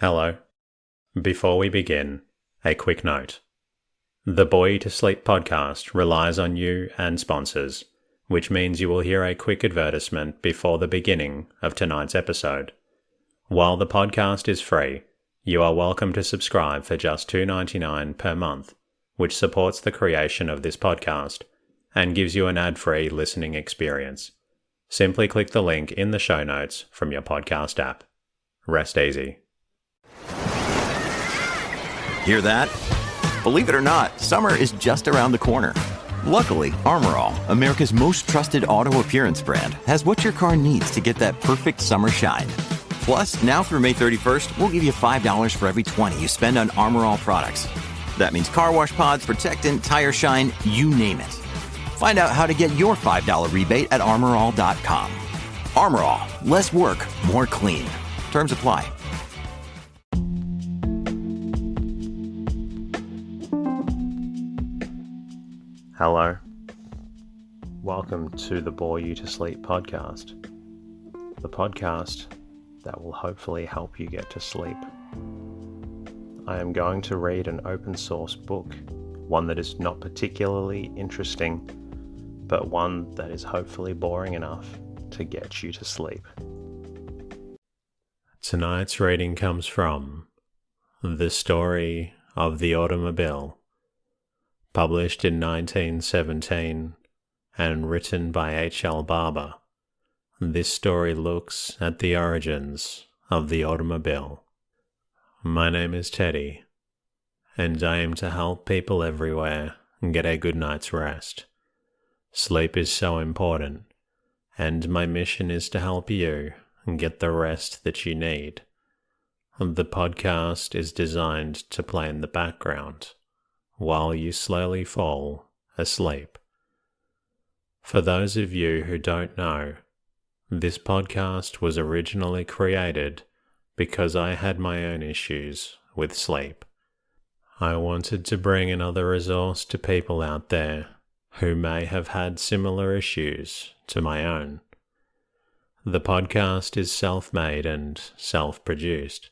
Hello. Before we begin, a quick note. The Boy to Sleep podcast relies on you and sponsors, which means you will hear a quick advertisement before the beginning of tonight's episode. While the podcast is free, you are welcome to subscribe for just $2.99 per month, which supports the creation of this podcast and gives you an ad-free listening experience. Simply click the link in the show notes from your podcast app. Rest easy. Hear that? Believe it or not, summer is just around the corner. Luckily, Armor All, America's most trusted auto appearance brand, has what your car needs to get that perfect summer shine. Plus, now through May 31st, we'll give you $5 for every $20 you spend on Armor All products. That means car wash pods, protectant, tire shine, you name it. Find out how to get your $5 rebate at armorall.com. Armor All, less work, more clean. Terms apply. Hello. Welcome to the Bore You to Sleep podcast. The podcast that will hopefully help you get to sleep. I am going to read an open source book, one that is not particularly interesting, but one that is hopefully boring enough to get you to sleep. Tonight's reading comes from The Story of the Automobile, published in 1917 and written by H.L. Barber. This story looks at the origins of the automobile. My name is Teddy, and I aim to help people everywhere get a good night's rest. Sleep is so important, and my mission is to help you get the rest that you need. The podcast is designed to play in the background while you slowly fall asleep. For those of you who don't know, this podcast was originally created because I had my own issues with sleep. I wanted to bring another resource to people out there who may have had similar issues to my own. The podcast is self-made and self-produced,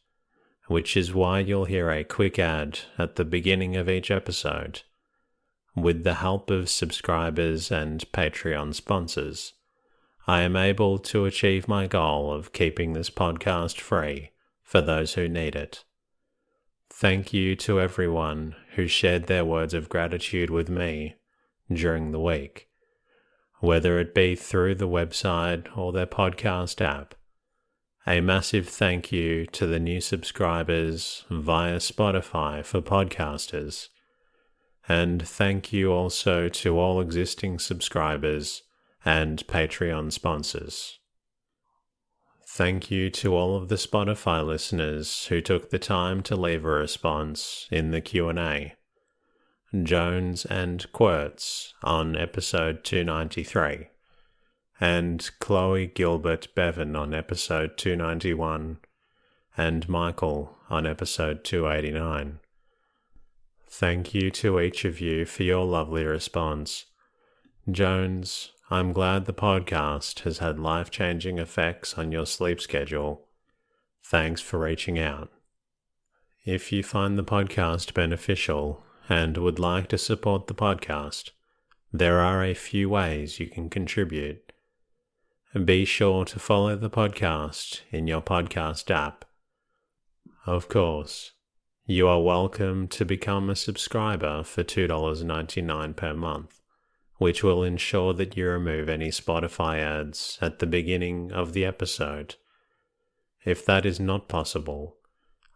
which is why you'll hear a quick ad at the beginning of each episode. With the help of subscribers and Patreon sponsors, I am able to achieve my goal of keeping this podcast free for those who need it. Thank you to everyone who shared their words of gratitude with me during the week, whether it be through the website or their podcast app. A massive thank you to the new subscribers via Spotify for podcasters, and thank you also to all existing subscribers and Patreon sponsors. Thank you to all of the Spotify listeners who took the time to leave a response in the Q&A. Jones and Quirts on episode 293. And Chloe Gilbert Bevan on episode 291, and Michael on episode 289. Thank you to each of you for your lovely response. Jones, I'm glad the podcast has had life-changing effects on your sleep schedule. Thanks for reaching out. If you find the podcast beneficial and would like to support the podcast, there are a few ways you can contribute. Be sure to follow the podcast in your podcast app. Of course, you are welcome to become a subscriber for $2.99 per month, which will ensure that you remove any Spotify ads at the beginning of the episode. If that is not possible,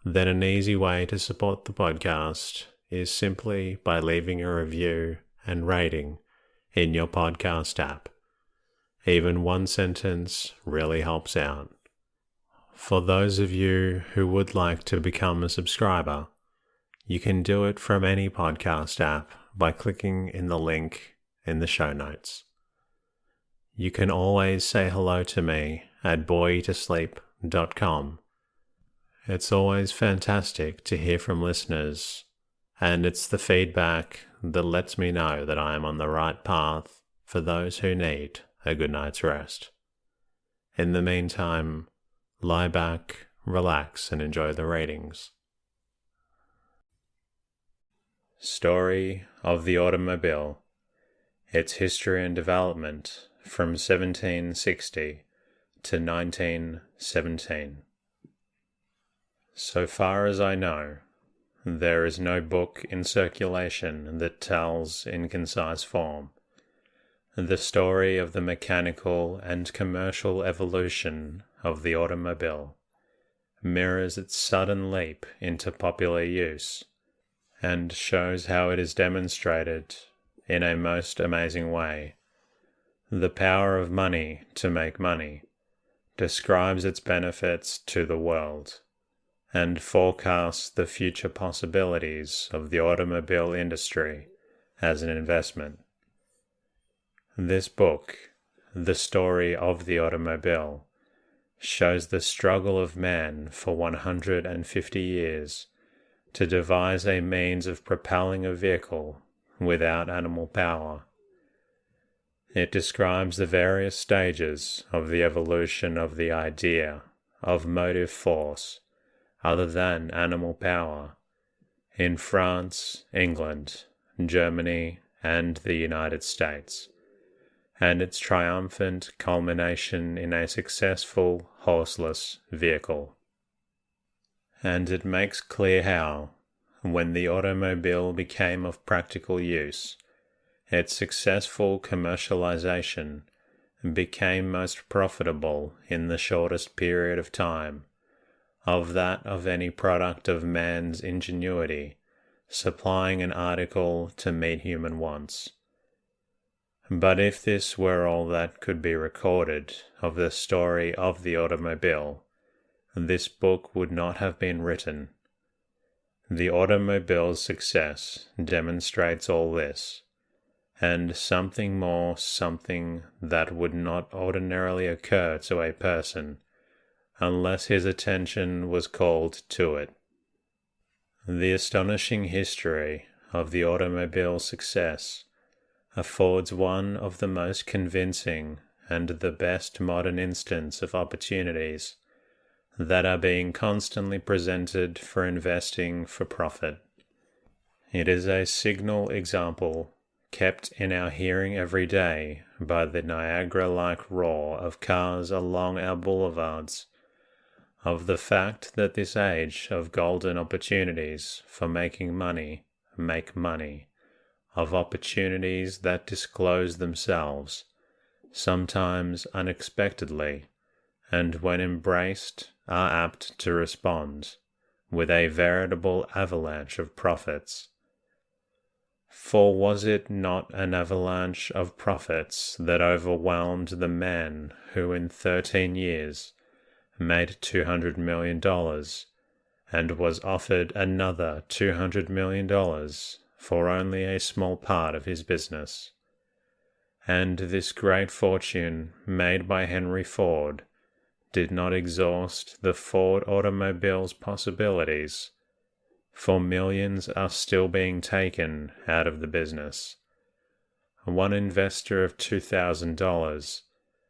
then an easy way to support the podcast is simply by leaving a review and rating in your podcast app. Even one sentence really helps out. For those of you who would like to become a subscriber, you can do it from any podcast app by clicking in the link in the show notes. You can always say hello to me at boytosleep.com. It's always fantastic to hear from listeners, and it's the feedback that lets me know that I am on the right path for those who need a good night's rest. In the meantime, lie back, relax and enjoy the readings. Story of the Automobile, its history and development from 1760 to 1917. So far as I know, there is no book in circulation that tells in concise form the story of the mechanical and commercial evolution of the automobile, mirrors its sudden leap into popular use, and shows how it is demonstrated in a most amazing way. The power of money to make money describes its benefits to the world, and forecasts the future possibilities of the automobile industry as an investment. This book, The Story of the Automobile, shows the struggle of man for 150 years to devise a means of propelling a vehicle without animal power. It describes the various stages of the evolution of the idea of motive force other than animal power in France, England, Germany, and the United States, and its triumphant culmination in a successful horseless vehicle. And it makes clear how, when the automobile became of practical use, its successful commercialization became most profitable in the shortest period of time of that of any product of man's ingenuity, supplying an article to meet human wants. But if this were all that could be recorded of the story of the automobile, this book would not have been written. The automobile's success demonstrates all this, and something more, something that would not ordinarily occur to a person unless his attention was called to it. The astonishing history of the automobile's success affords one of the most convincing and the best modern instance of opportunities that are being constantly presented for investing for profit. It is a signal example kept in our hearing every day by the Niagara-like roar of cars along our boulevards, of the fact that this age of golden opportunities for making money make money, of opportunities that disclose themselves, sometimes unexpectedly, and when embraced are apt to respond with a veritable avalanche of profits. For was it not an avalanche of profits that overwhelmed the man who in 13 years made $200 million and was offered another $200 million for only a small part of his business? And this great fortune made by Henry Ford did not exhaust the Ford automobile's possibilities, for millions are still being taken out of the business. One investor of $2,000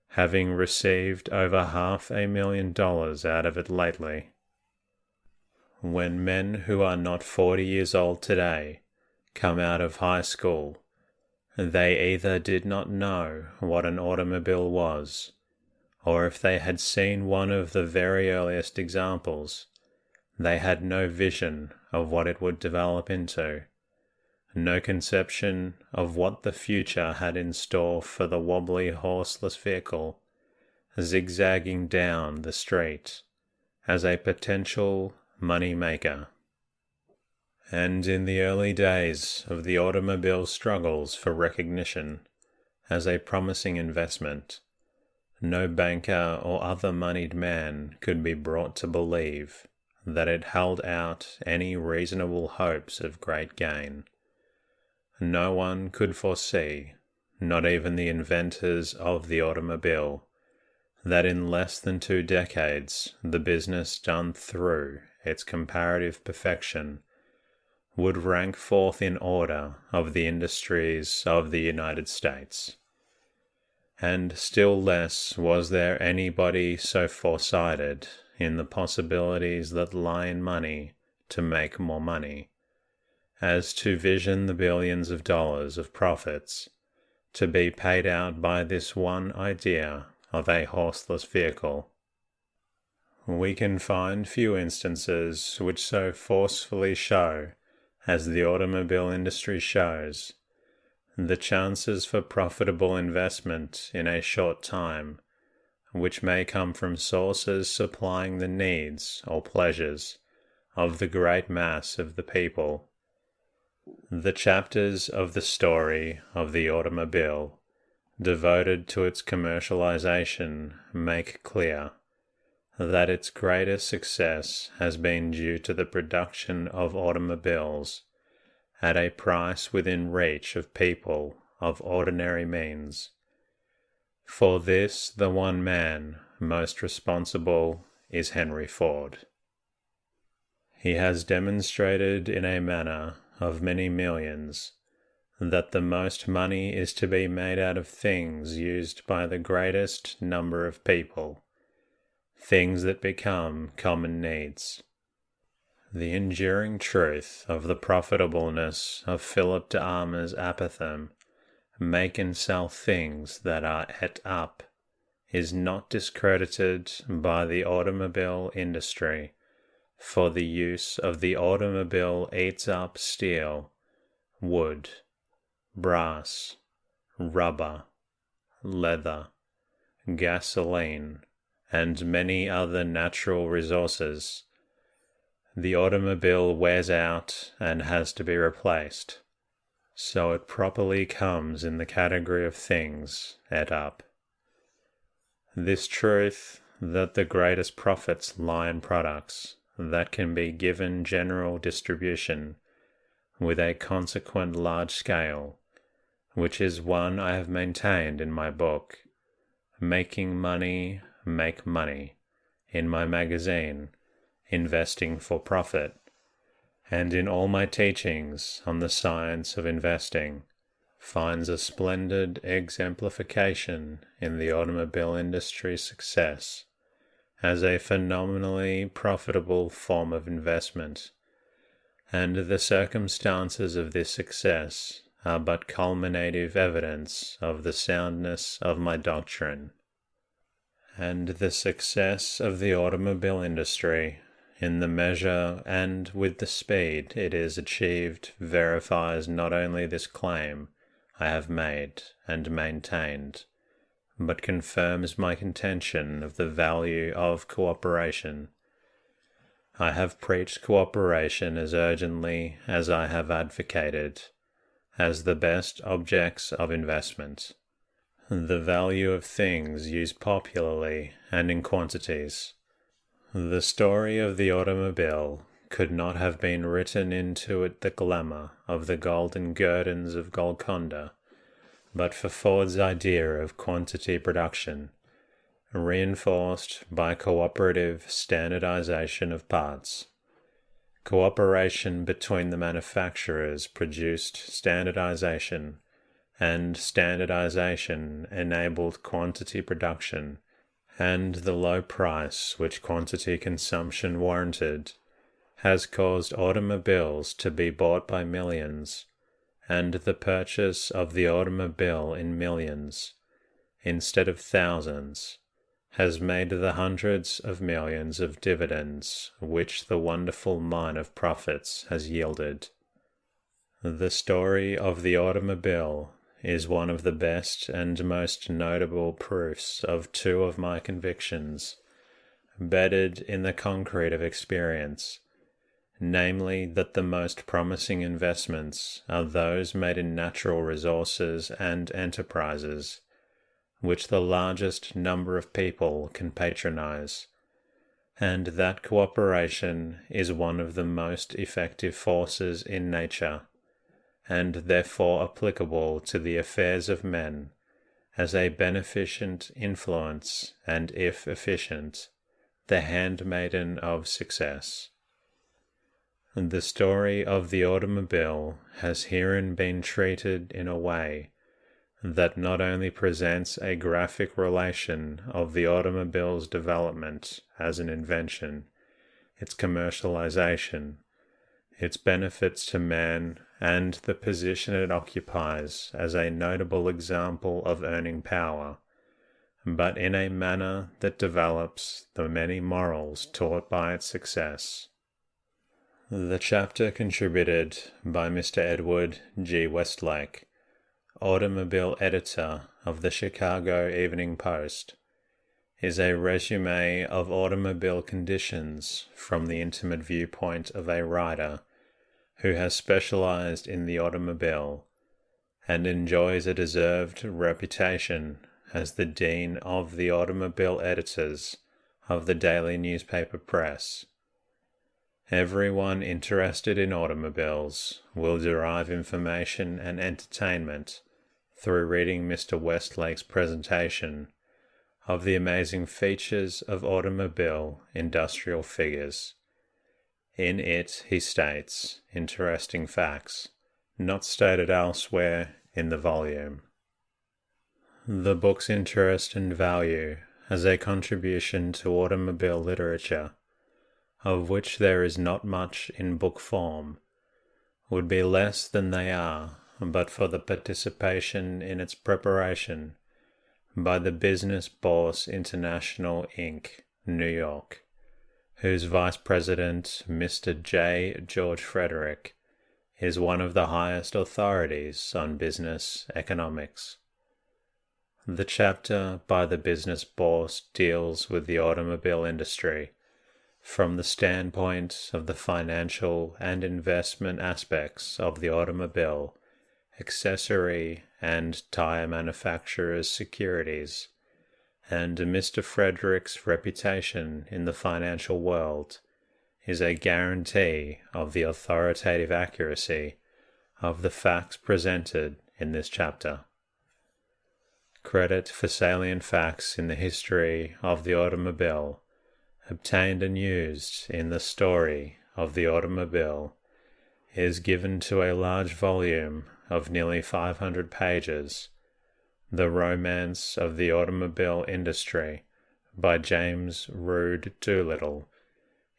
having received over $500,000 out of it lately. When men who are not 40 years old today come out of high school, they either did not know what an automobile was, or if they had seen one of the very earliest examples, they had no vision of what it would develop into, no conception of what the future had in store for the wobbly horseless vehicle, zigzagging down the street as a potential money maker. And in the early days of the automobile struggles for recognition as a promising investment, no banker or other moneyed man could be brought to believe that it held out any reasonable hopes of great gain. No one could foresee, not even the inventors of the automobile, that in less than 2 decades the business done through its comparative perfection would rank fourth in order of the industries of the United States. And still less was there anybody so foresighted in the possibilities that lie in money to make more money, as to vision the billions of dollars of profits to be paid out by this one idea of a horseless vehicle. We can find few instances which so forcefully show, as the automobile industry shows, the chances for profitable investment in a short time, which may come from sources supplying the needs or pleasures of the great mass of the people. The chapters of the story of the automobile devoted to its commercialization make clear that its greatest success has been due to the production of automobiles at a price within reach of people of ordinary means. For this, the one man most responsible is Henry Ford. He has demonstrated in a manner of many millions that the most money is to be made out of things used by the greatest number of people, things that become common needs. The enduring truth of the profitableness of Philip de Arma's apothegm, make and sell things that are et up, is not discredited by the automobile industry, for the use of the automobile eats up steel, wood, brass, rubber, leather, gasoline, and many other natural resources. The automobile wears out and has to be replaced, so it properly comes in the category of things et up. This truth, that the greatest profits lie in products that can be given general distribution with a consequent large scale, which is one I have maintained in my book, Making Money Make Money, in my magazine, Investing for Profit, and in all my teachings on the science of investing, finds a splendid exemplification in the automobile industry's success as a phenomenally profitable form of investment, and the circumstances of this success are but culminative evidence of the soundness of my doctrine. And the success of the automobile industry, in the measure and with the speed it is achieved, verifies not only this claim I have made and maintained, but confirms my contention of the value of cooperation. I have preached cooperation as urgently as I have advocated, as the best objects of investment, the value of things used popularly and in quantities. The story of the automobile could not have been written into it the glamour of the golden guerdons of Golconda, but for Ford's idea of quantity production, reinforced by cooperative standardization of parts. Cooperation between the manufacturers produced standardization, and standardization enabled quantity production, and the low price which quantity consumption warranted has caused automobiles to be bought by millions, and the purchase of the automobile in millions, instead of thousands, has made the hundreds of millions of dividends which the wonderful mine of profits has yielded. The story of the automobile is one of the best and most notable proofs of two of my convictions, bedded in the concrete of experience, namely that the most promising investments are those made in natural resources and enterprises, which the largest number of people can patronize, and that cooperation is one of the most effective forces in nature, and therefore applicable to the affairs of men as a beneficent influence, and, if efficient, the handmaiden of success. The story of the automobile has herein been treated in a way that not only presents a graphic relation of the automobile's development as an invention, its commercialization, its benefits to man, and the position it occupies as a notable example of earning power, but in a manner that develops the many morals taught by its success. The chapter contributed by Mr. Edward G. Westlake, automobile editor of the Chicago Evening Post, is a resume of automobile conditions from the intimate viewpoint of a writer who has specialized in the automobile and enjoys a deserved reputation as the dean of the automobile editors of the daily newspaper press. Everyone interested in automobiles will derive information and entertainment through reading Mr. Westlake's presentation of the amazing features of automobile industrial figures. In it, he states interesting facts, not stated elsewhere in the volume. The book's interest and value as a contribution to automobile literature, of which there is not much in book form, would be less than they are but for the participation in its preparation by the Business Bourse International Inc., New York, whose Vice President, Mr. J. George Frederick, is one of the highest authorities on business economics. The chapter by the Business Bourse deals with the automobile industry from the standpoint of the financial and investment aspects of the automobile, accessory and tire manufacturers' securities, and Mr. Frederick's reputation in the financial world is a guarantee of the authoritative accuracy of the facts presented in this chapter. Credit for salient facts in the history of the automobile, obtained and used in the story of the automobile, is given to a large volume of nearly 500 pages, The Romance of the Automobile Industry by James Rood Doolittle,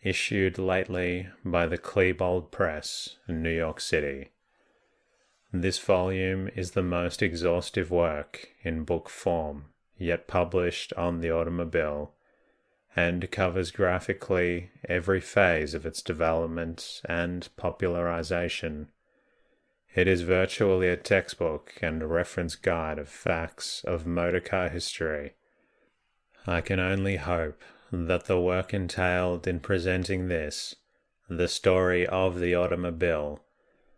issued lately by the Klebold Press in New York City. This volume is the most exhaustive work in book form yet published on the automobile, and covers graphically every phase of its development and popularization. It is virtually a textbook and a reference guide of facts of motorcar history. I can only hope that the work entailed in presenting this, the story of the automobile,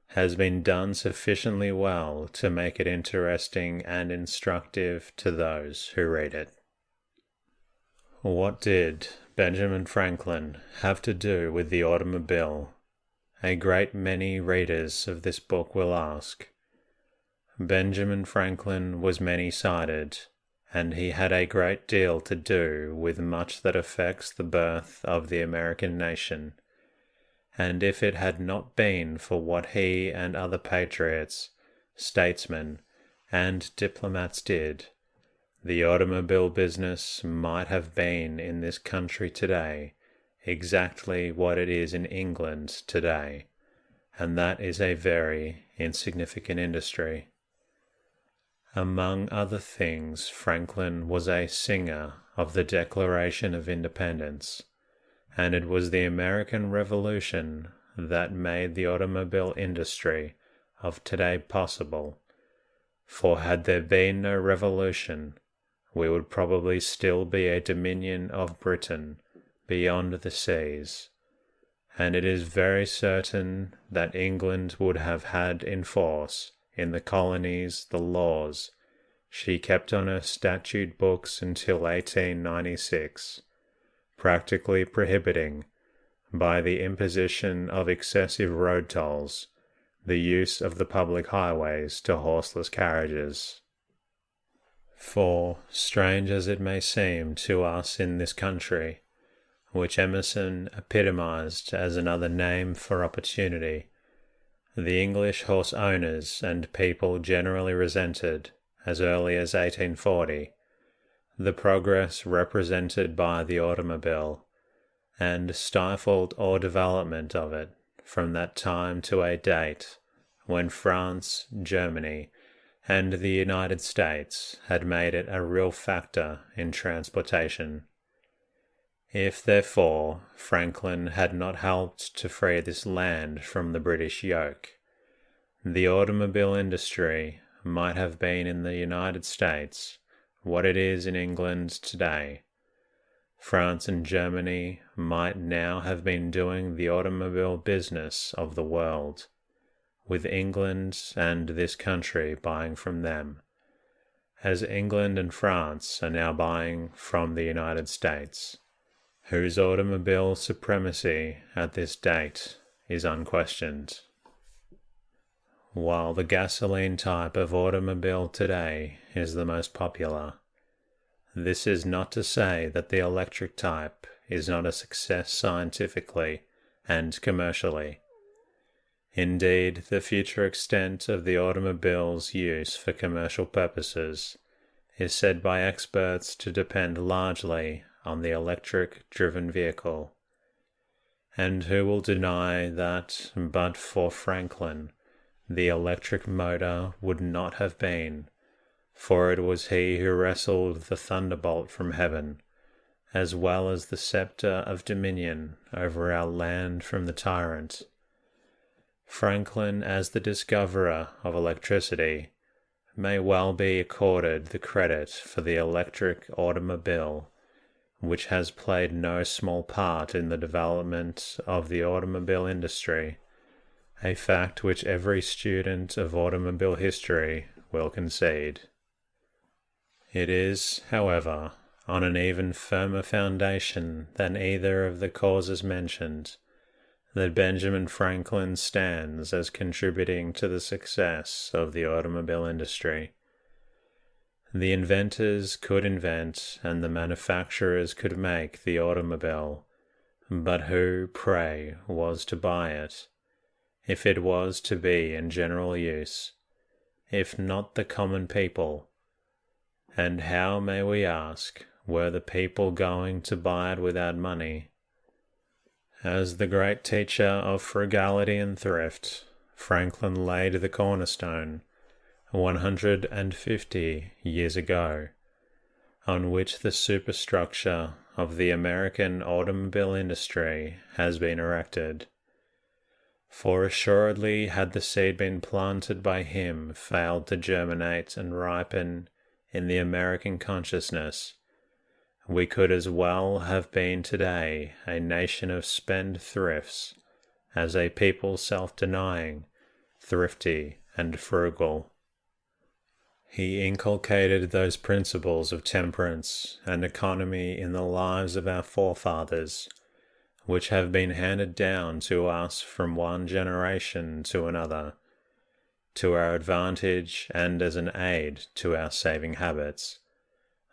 has been done sufficiently well to make it interesting and instructive to those who read it. What did Benjamin Franklin have to do with the automobile? A great many readers of this book will ask. Benjamin Franklin was many-sided, and he had a great deal to do with much that affects the birth of the American nation. And if it had not been for what he and other patriots, statesmen, and diplomats did, the automobile business might have been in this country today exactly what it is in England today, and that is a very insignificant industry. Among other things, Franklin was a singer of the Declaration of Independence, and it was the American Revolution that made the automobile industry of today possible, for had there been no revolution, we would probably still be a dominion of Britain beyond the seas, and it is very certain that England would have had in force in the colonies the laws she kept on her statute books until 1896, practically prohibiting, by the imposition of excessive road tolls, the use of the public highways to horseless carriages. For, strange as it may seem to us in this country, which Emerson epitomized as another name for opportunity, the English horse owners and people generally resented as early as 1840, the progress represented by the automobile, and stifled all development of it from that time to a date when France, Germany, and the United States had made it a real factor in transportation. If, therefore, Franklin had not helped to free this land from the British yoke, the automobile industry might have been in the United States what it is in England today. France and Germany might now have been doing the automobile business of the world, with England and this country buying from them, as England and France are now buying from the United States, whose automobile supremacy at this date is unquestioned. While the gasoline type of automobile today is the most popular, this is not to say that the electric type is not a success scientifically and commercially. Indeed, the future extent of the automobile's use for commercial purposes is said by experts to depend largely on the electric-driven vehicle. And who will deny that, but for Franklin, the electric motor would not have been, for it was he who wrestled the thunderbolt from heaven, as well as the scepter of dominion over our land from the tyrant. Franklin, as the discoverer of electricity, may well be accorded the credit for the electric automobile, which has played no small part in the development of the automobile industry, a fact which every student of automobile history will concede. It is, however, on an even firmer foundation than either of the causes mentioned that Benjamin Franklin stands as contributing to the success of the automobile industry. The inventors could invent and the manufacturers could make the automobile, but who, pray, was to buy it, if it was to be in general use, if not the common people? And how, may we ask, were the people going to buy it without money? As the great teacher of frugality and thrift, Franklin laid the cornerstone 150 years ago, on which the superstructure of the American automobile industry has been erected. For assuredly had the seed been planted by him failed to germinate and ripen in the American consciousness, we could as well have been today a nation of spendthrifts as a people self-denying, thrifty, and frugal. He inculcated those principles of temperance and economy in the lives of our forefathers, which have been handed down to us from one generation to another, to our advantage and as an aid to our saving habits,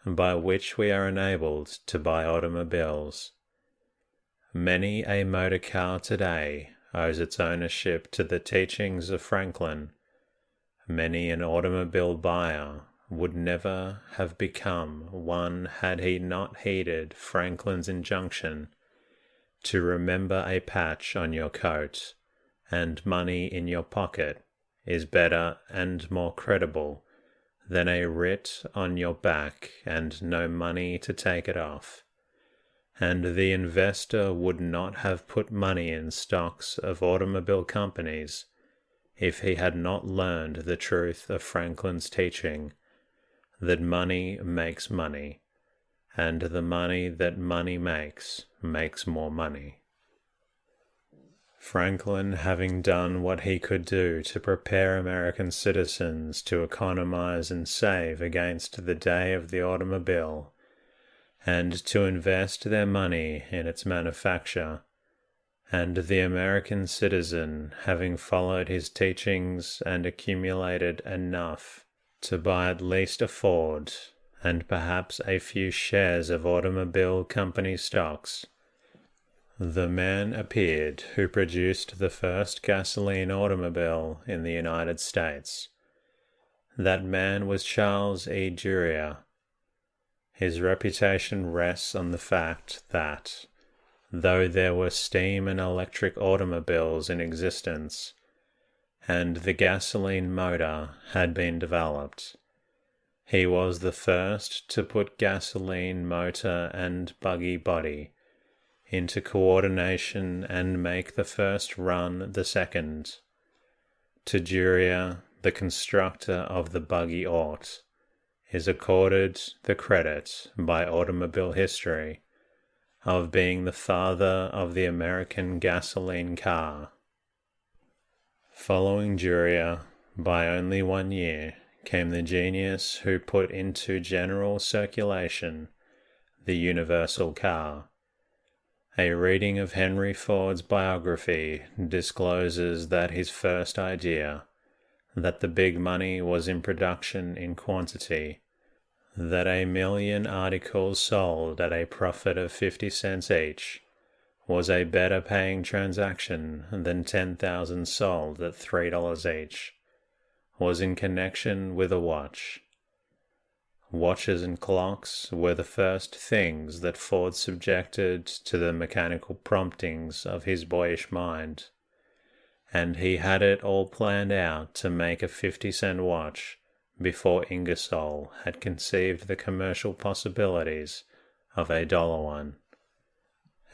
by which we are enabled to buy automobiles. Many a motor car today owes its ownership to the teachings of Franklin. Many an automobile buyer would never have become one had he not heeded Franklin's injunction to remember a patch on your coat and money in your pocket is better and more credible than a writ on your back and no money to take it off. And the investor would not have put money in stocks of automobile companies if he had not learned the truth of Franklin's teaching, that money makes money, and the money that money makes more money. Franklin, having done what he could do to prepare American citizens to economize and save against the day of the automobile, and to invest their money in its manufacture, and the American citizen, having followed his teachings and accumulated enough to buy at least a Ford and perhaps a few shares of automobile company stocks, the man appeared who produced the first gasoline automobile in the United States. That man was Charles E. Duryea. His reputation rests on the fact that, though there were steam and electric automobiles in existence, and the gasoline motor had been developed, he was the first to put gasoline motor and buggy body into coordination and make the first run the second. To Duryea, the constructor of the buggy aught, is accorded the credit by automobile history of being the father of the American gasoline car. Following Duryea by only 1 year came the genius who put into general circulation the universal car. A reading of Henry Ford's biography discloses that his first idea, that the big money was in production in quantity, that 1,000,000 articles sold at a profit of 50 cents each, was a better paying transaction than 10,000 sold at $3 each, was in connection with a watch. Watches and clocks were the first things that Ford subjected to the mechanical promptings of his boyish mind, and he had it all planned out to make a 50-cent watch before Ingersoll had conceived the commercial possibilities of a $1 one.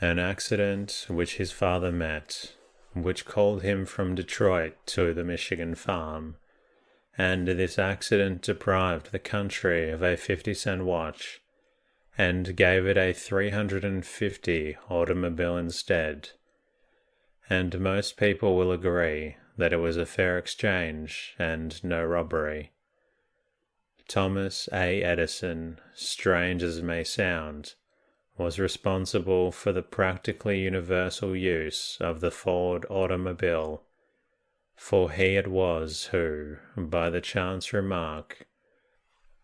An accident which his father met, which called him from Detroit to the Michigan farm, and this accident deprived the country of a 50-cent watch, and gave it a 350 automobile instead. And most people will agree that it was a fair exchange and no robbery. Thomas A. Edison, strange as it may sound, was responsible for the practically universal use of the Ford automobile, for he it was who, by the chance remark,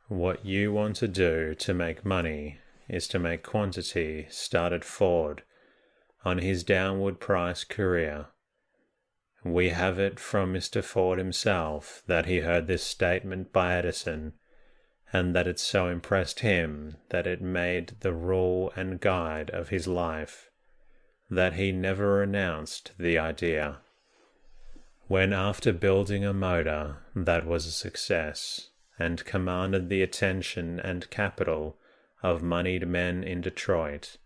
"What you want to do to make money is to make quantity," started Ford on his downward price career. We have it from Mr. Ford himself that he heard this statement by Edison, and that it so impressed him that it made the rule and guide of his life, that he never renounced the idea. When after building a motor that was a success, and commanded the attention and capital of moneyed men in Detroit,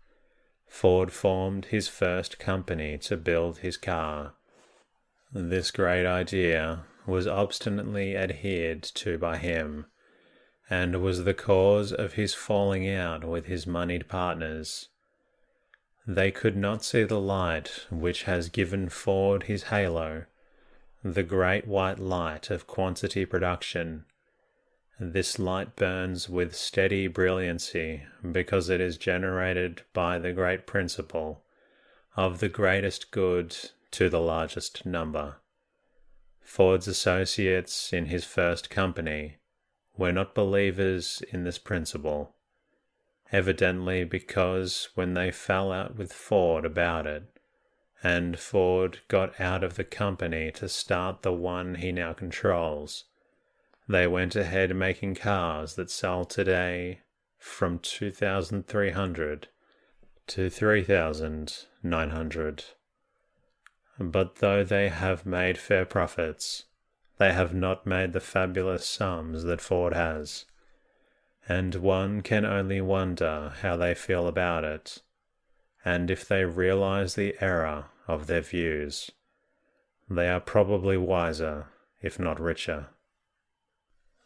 Ford formed his first company to build his car. This great idea was obstinately adhered to by him, and was the cause of his falling out with his moneyed partners. They could not see the light which has given Ford his halo, the great white light of quantity production. This light burns with steady brilliancy because it is generated by the great principle of the greatest good to the largest number. Ford's associates in his first company were not believers in this principle, evidently because when they fell out with Ford about it, and Ford got out of the company to start the one he now controls, they went ahead making cars that sell today from 2,300 to 3,900. But though they have made fair profits, they have not made the fabulous sums that Ford has, and one can only wonder how they feel about it, and if they realize the error of their views. They are probably wiser, if not richer.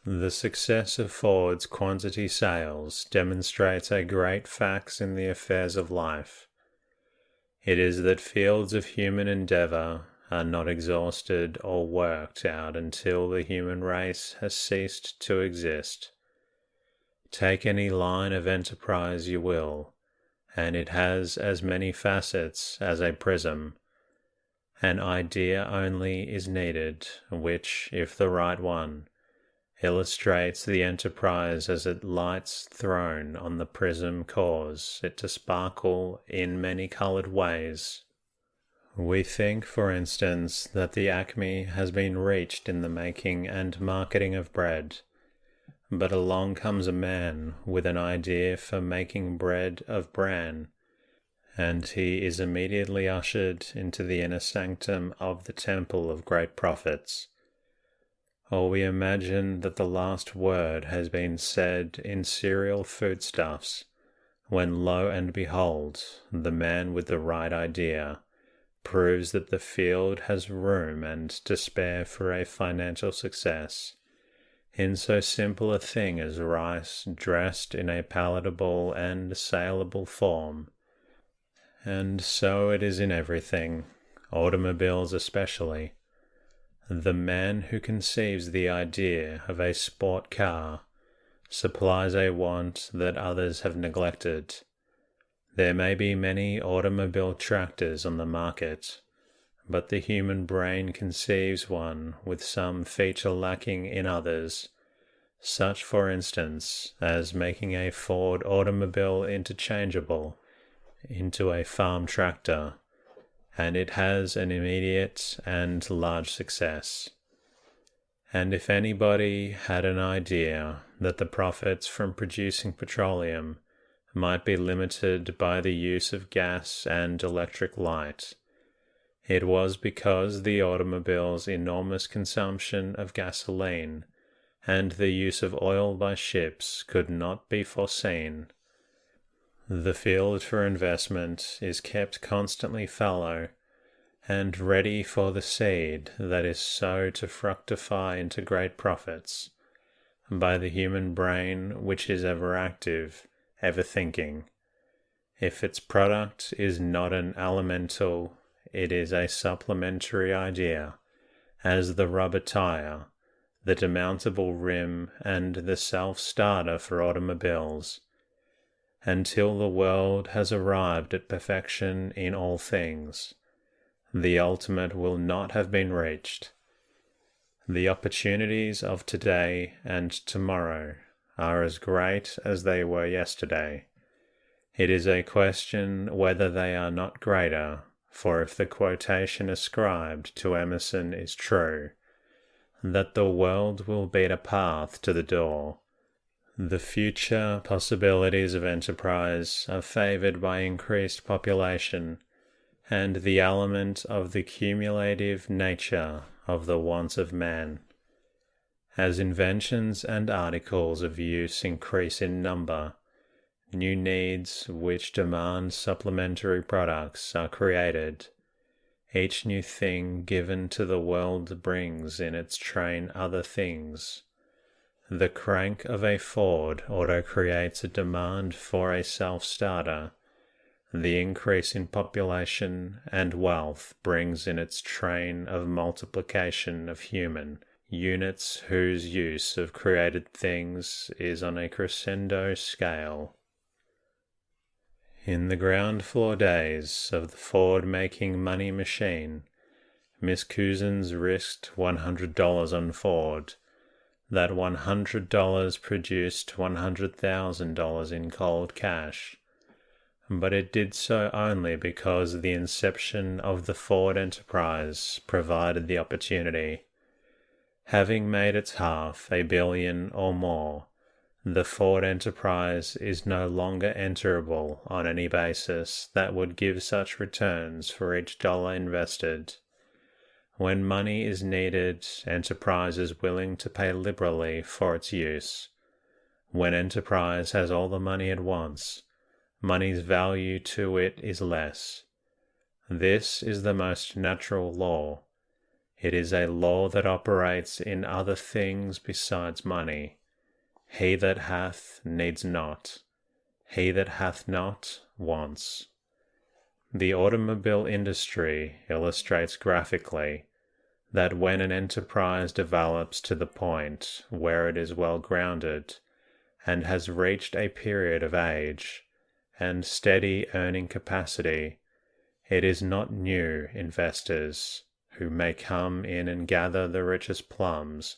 The success of Ford's quantity sales demonstrates a great fact in the affairs of life. It is that fields of human endeavor are not exhausted or worked out until the human race has ceased to exist. Take any line of enterprise you will, and it has as many facets as a prism. An idea only is needed, which, if the right one, illustrates the enterprise as it lights thrown on the prism, cause it to sparkle in many colored ways. We think, for instance, that the acme has been reached in the making and marketing of bread, but along comes a man with an idea for making bread of bran, and he is immediately ushered into the inner sanctum of the temple of great prophets. Or we imagine that the last word has been said in cereal foodstuffs, when lo and behold, the man with the right idea proves that the field has room and to spare for a financial success in so simple a thing as rice dressed in a palatable and saleable form. And so it is in everything, automobiles especially. The man who conceives the idea of a sport car supplies a want that others have neglected. There may be many automobile tractors on the market, but the human brain conceives one with some feature lacking in others, such for instance as making a Ford automobile interchangeable into a farm tractor, and it has an immediate and large success. And if anybody had an idea that the profits from producing petroleum might be limited by the use of gas and electric light, it was because the automobile's enormous consumption of gasoline and the use of oil by ships could not be foreseen. The field for investment is kept constantly fallow and ready for the seed that is so to fructify into great profits by the human brain, which is ever active, ever thinking. If its product is not an elemental, it is a supplementary idea, as the rubber tire, the demountable rim, and the self-starter for automobiles. Until the world has arrived at perfection in all things, the ultimate will not have been reached. The opportunities of today and tomorrow are as great as they were yesterday. It is a question whether they are not greater, for if the quotation ascribed to Emerson is true, that the world will beat a path to the door, the future possibilities of enterprise are favored by increased population and the element of the cumulative nature of the wants of man. As inventions and articles of use increase in number, new needs which demand supplementary products are created. Each new thing given to the world brings in its train other things. The crank of a Ford auto creates a demand for a self-starter. The increase in population and wealth brings in its train of multiplication of human units whose use of created things is on a crescendo scale. In the ground floor days of the Ford-making money machine, Miss Couzens risked $100 on Ford. That $100 produced $100,000 in cold cash, but it did so only because the inception of the Ford enterprise provided the opportunity. Having made its half $1 billion or more, the Ford enterprise is no longer enterable on any basis that would give such returns for each dollar invested. When money is needed, enterprise is willing to pay liberally for its use. When enterprise has all the money it wants, money's value to it is less. This is the most natural law. It is a law that operates in other things besides money. He that hath needs not. He that hath not wants. The automobile industry illustrates graphically that when an enterprise develops to the point where it is well grounded and has reached a period of age and steady earning capacity, it is not new investors who may come in and gather the richest plums,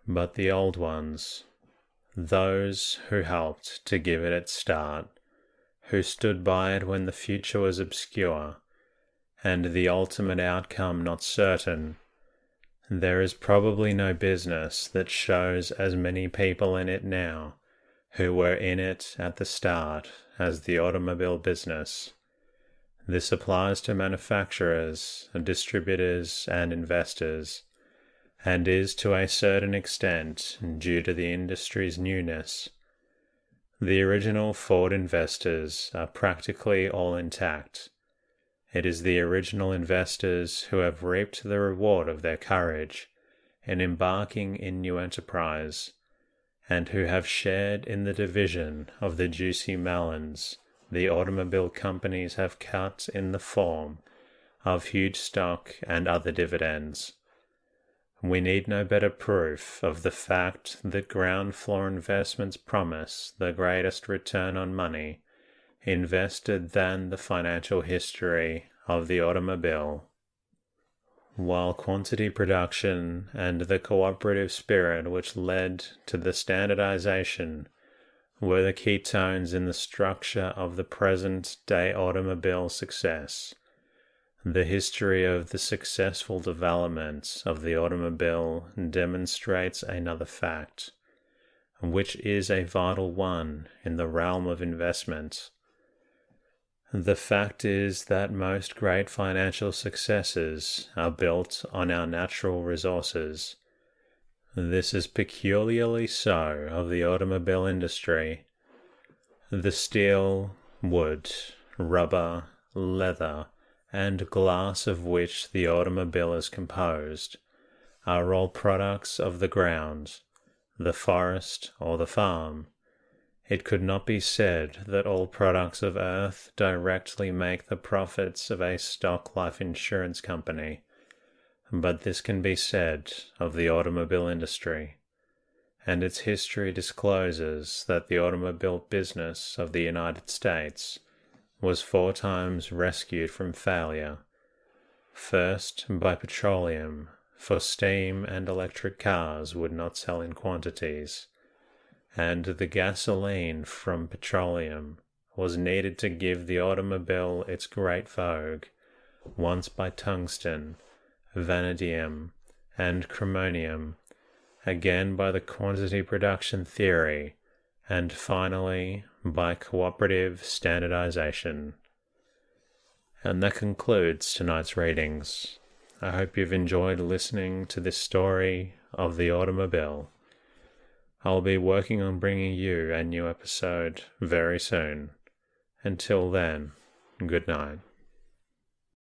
but the old ones, those who helped to give it its start, who stood by it when the future was obscure, and the ultimate outcome not certain, there is probably no business that shows as many people in it now who were in it at the start as the automobile business. This applies to manufacturers, distributors, and investors, and is to a certain extent due to the industry's newness. The original Ford investors are practically all intact. It is the original investors who have reaped the reward of their courage in embarking in new enterprise, and who have shared in the division of the juicy melons the automobile companies have cut in the form of huge stock and other dividends. We need no better proof of the fact that ground floor investments promise the greatest return on money invested than the financial history of the automobile. While quantity production and the cooperative spirit which led to the standardization were the key tones in the structure of the present-day automobile success, the history of the successful development of the automobile demonstrates another fact, which is a vital one in the realm of investment. The fact is that most great financial successes are built on our natural resources. This is peculiarly so of the automobile industry. The steel, wood, rubber, leather, and glass of which the automobile is composed are all products of the ground, the forest, or the farm. It could not be said that all products of earth directly make the profits of a stock life insurance company, but this can be said of the automobile industry, and its history discloses that the automobile business of the United States was 4 times rescued from failure, first by petroleum, for steam and electric cars would not sell in quantities, and the gasoline from petroleum was needed to give the automobile its great vogue, once by tungsten, vanadium, and chromonium, again by the quantity production theory, and finally by cooperative standardization. And that concludes tonight's readings. I hope you've enjoyed listening to this story of the automobile. I'll be working on bringing you a new episode very soon. Until then, good night.